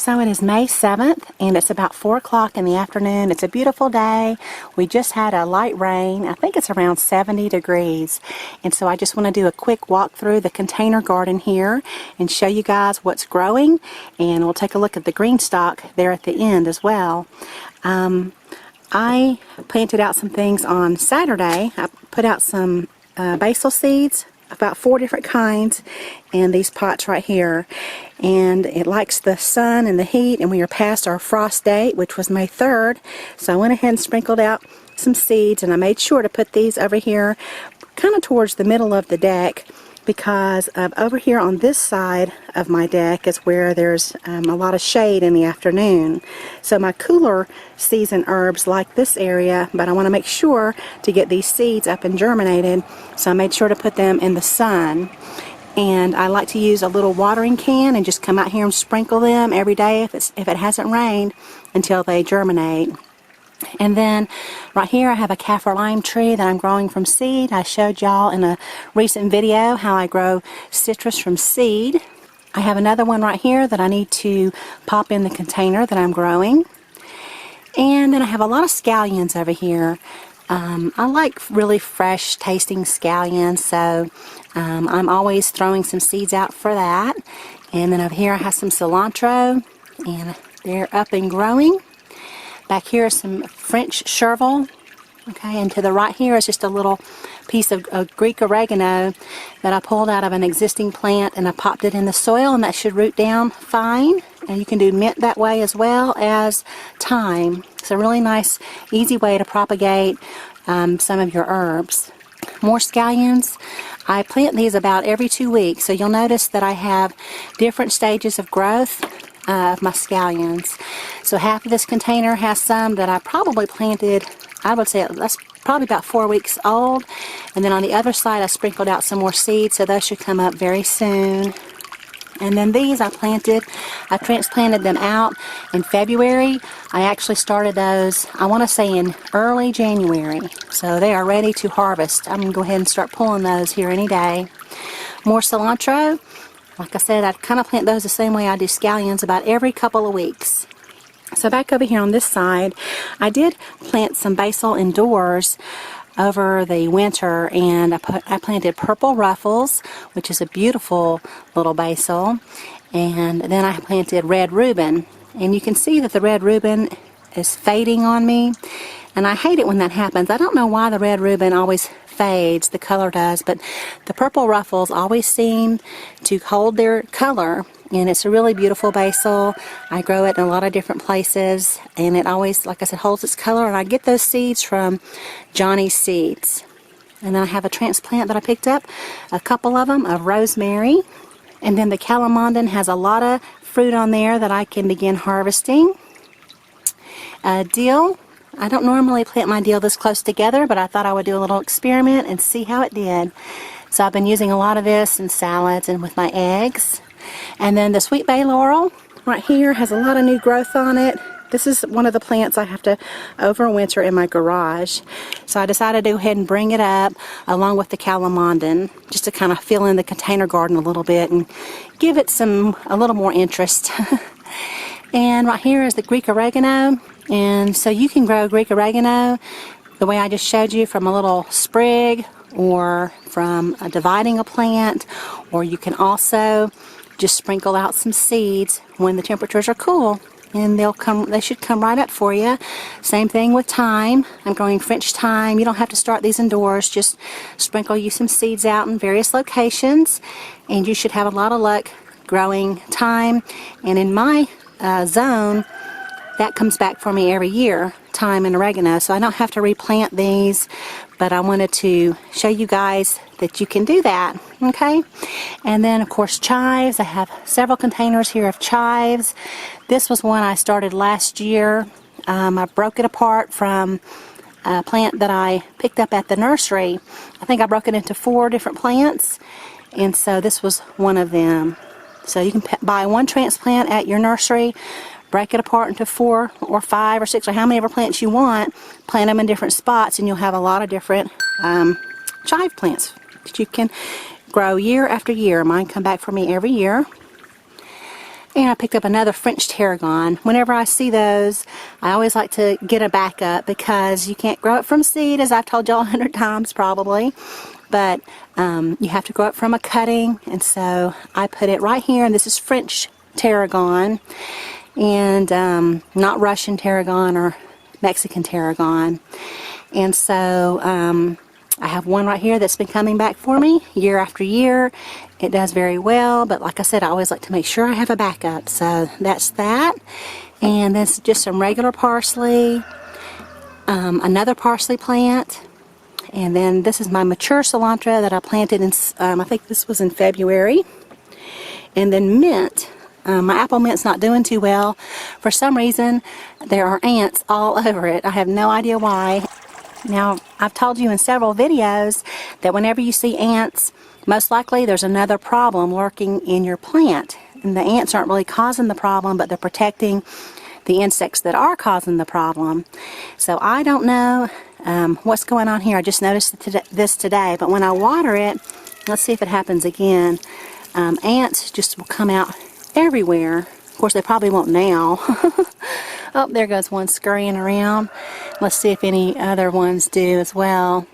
So it is May 7th, and it's about 4 o'clock in the afternoon. It's a beautiful day. We just had a light rain. I think it's around 70 degrees. And so I just want to do a quick walk through the container garden here and show you guys what's growing. And we'll take a look at the GreenStalk there at the end as well. I planted out some things on Saturday. I put out some basil seeds, about 4 different kinds, in these pots right here. And it likes the sun and the heat, and we are past our frost date, which was May 3rd. So I went ahead and sprinkled out some seeds, and I made sure to put these over here kind of towards the middle of the deck, because over here on this side of my deck is where there's a lot of shade in the afternoon. So my cooler season herbs like this area, but I want to make sure to get these seeds up and germinated, so I made sure to put them in the sun. And I like to use a little watering can and just come out here and sprinkle them every day if it hasn't rained until they germinate. And then right here I have a kaffir lime tree that I'm growing from seed. I showed y'all in a recent video how I grow citrus from seed. I have another one right here that I need to pop in the container that I'm growing. And then I have a lot of scallions over here. I like really fresh tasting scallions, so I'm always throwing some seeds out for that. And then over here I have some cilantro, and they're up and growing. Back here is some French chervil. Okay, and to the right here is just a little piece of Greek oregano that I pulled out of an existing plant, and I popped it in the soil, and that should root down fine. And you can do mint that way as well as thyme. It's a really nice, easy way to propagate some of your herbs. More scallions. I plant these about every 2 weeks, so you'll notice that I have different stages of growth of my scallions. So half of this container has some that I probably planted, I would say that's probably about 4 weeks old, and then on the other side I sprinkled out some more seeds, so those should come up very soon. And then these I transplanted them out in February. I actually started those, I want to say, in early January, so they are ready to harvest. I'm going to go ahead and start pulling those here any day. More cilantro. Like I said, I kind of plant those the same way I do scallions, about every couple of weeks. So back over here on this side, I did plant some basil indoors over the winter, and I planted purple ruffles, which is a beautiful little basil, and then I planted red reuben. And you can see that the red reuben is fading on me, and I hate it when that happens. I don't know why the red reuben always fades, the color does, but the purple ruffles always seem to hold their color, and it's a really beautiful basil. I grow it in a lot of different places, and it always, like I said, holds its color, and I get those seeds from Johnny's Seeds. And then I have a transplant that I picked up, a couple of them, of rosemary, and then the calamondin has a lot of fruit on there that I can begin harvesting. Dill. I don't normally plant my dill this close together, but I thought I would do a little experiment and see how it did. So I've been using a lot of this in salads and with my eggs. And then the sweet bay laurel right here has a lot of new growth on it. This is one of the plants I have to overwinter in my garage. So I decided to go ahead and bring it up along with the calamondin, just to kind of fill in the container garden a little bit and give it a little more interest. And right here is the Greek oregano. And so you can grow Greek oregano the way I just showed you, from a little sprig or from dividing a plant, or you can also just sprinkle out some seeds when the temperatures are cool, and they should come right up for you. Same thing with thyme. I'm growing French thyme. You don't have to start these indoors, just sprinkle you some seeds out in various locations, and you should have a lot of luck growing thyme. And in my zone, that comes back for me every year, thyme and oregano, so I don't have to replant these, but I wanted to show you guys that you can do that, okay? And then, of course, chives. I have several containers here of chives. This was one I started last year. I broke it apart from a plant that I picked up at the nursery. I think I broke it into 4 different plants, and so this was one of them. So you can buy one transplant at your nursery, break it apart into 4 or 5 or 6 or how many ever plants you want, plant them in different spots, and you'll have a lot of different chive plants that you can grow year after year. Mine come back for me every year. And I picked up another French tarragon. Whenever I see those, I always like to get a backup because you can't grow it from seed, as I've told y'all 100 times probably. But you have to grow it from a cutting, and so I put it right here, and this is French tarragon, and not Russian tarragon or Mexican tarragon. And so I have one right here that's been coming back for me year after year. It does very well, but like I said, I always like to make sure I have a backup. So that's that. And this is just some regular parsley, another parsley plant, and then this is my mature cilantro that I planted in, I think this was in February. And then mint. My apple mint's not doing too well. For some reason, there are ants all over it. I have no idea why. Now, I've told you in several videos that whenever you see ants, most likely there's another problem lurking in your plant. And the ants aren't really causing the problem, but they're protecting the insects that are causing the problem. So I don't know what's going on here. I just noticed this today, but when I water it, let's see if it happens again. Ants just will come out everywhere. Of course, they probably won't now. Oh, there goes one scurrying around. Let's see if any other ones do as well.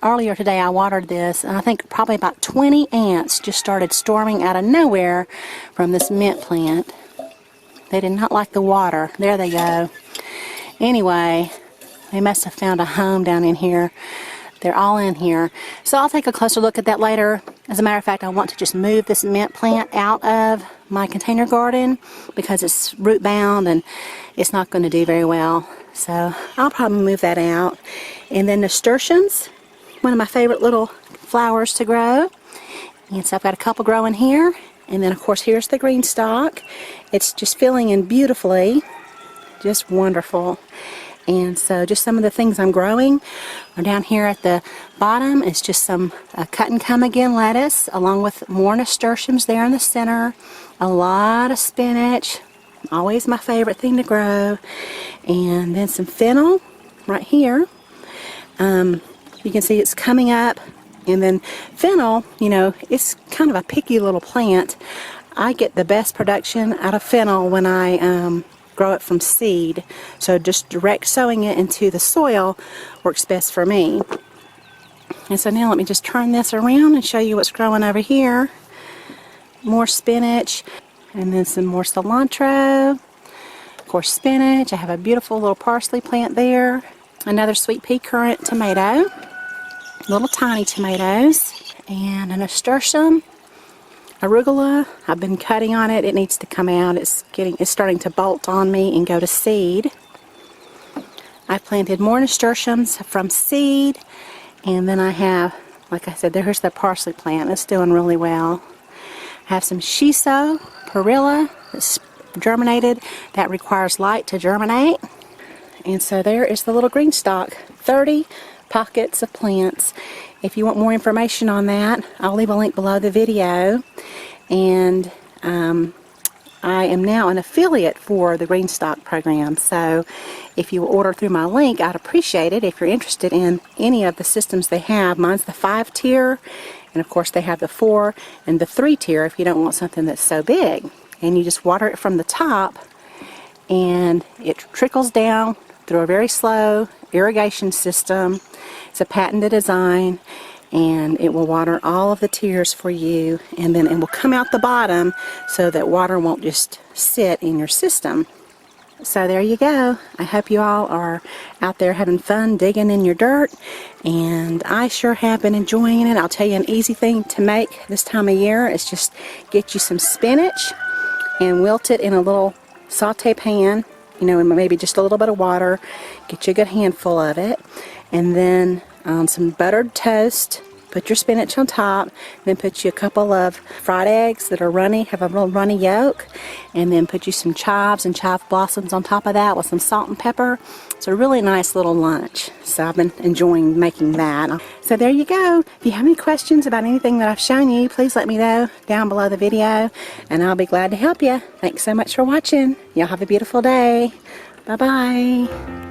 Earlier today I watered this, and I think probably about 20 ants just started storming out of nowhere from this mint plant. They did not like the water. There they go. Anyway, they must have found a home down in here. They're all in here. So I'll take a closer look at that later. As a matter of fact, I want to just move this mint plant out of my container garden because it's root bound and it's not going to do very well. So I'll probably move that out. And then nasturtiums, one of my favorite little flowers to grow. And so I've got a couple growing here. And then of course here's the GreenStalk. It's just filling in beautifully. Just wonderful. And so just some of the things I'm growing are down here at the bottom. It's just some cut and come again lettuce, along with more nasturtiums there in the center. A lot of spinach, always my favorite thing to grow. And then some fennel right here. You can see it's coming up. And then fennel, you know, it's kind of a picky little plant. I get the best production out of fennel when I grow it from seed. So just direct sowing it into the soil works best for me. And so now let me just turn this around and show you what's growing over here. More spinach, and then some more cilantro. Of course, spinach. I have a beautiful little parsley plant there. Another sweet pea currant tomato. Little tiny tomatoes. And a nasturtium. Arugula, I've been cutting on it. It needs to come out. It's starting to bolt on me and go to seed. I've planted more nasturtiums from seed, and then I have, like I said, there's the parsley plant. It's doing really well. I have some shiso, perilla, that's germinated. That requires light to germinate. And so there is the little GreenStalk. 30 pockets of plants. If you want more information on that, I'll leave a link below the video. And I am now an affiliate for the GreenStalk program. So if you order through my link, I'd appreciate it if you're interested in any of the systems they have. Mine's the 5 tier, and of course they have the 4 and the 3 tier if you don't want something that's so big. And you just water it from the top, and it trickles down through a very slow irrigation system. It's a patented design, and it will water all of the tiers for you, and then it will come out the bottom so that water won't just sit in your system. So there you go. I hope you all are out there having fun digging in your dirt, and I sure have been enjoying it. I'll tell you an easy thing to make this time of year is just get you some spinach and wilt it in a little saute pan, you know, and maybe just a little bit of water. Get you a good handful of it, and then some buttered toast. Put your spinach on top, then put you a couple of fried eggs that are runny, have a real runny yolk, and then put you some chives and chive blossoms on top of that with some salt and pepper. It's a really nice little lunch. So I've been enjoying making that. So there you go. If you have any questions about anything that I've shown you, please let me know down below the video, and I'll be glad to help you. Thanks so much for watching. Y'all have a beautiful day. Bye-bye.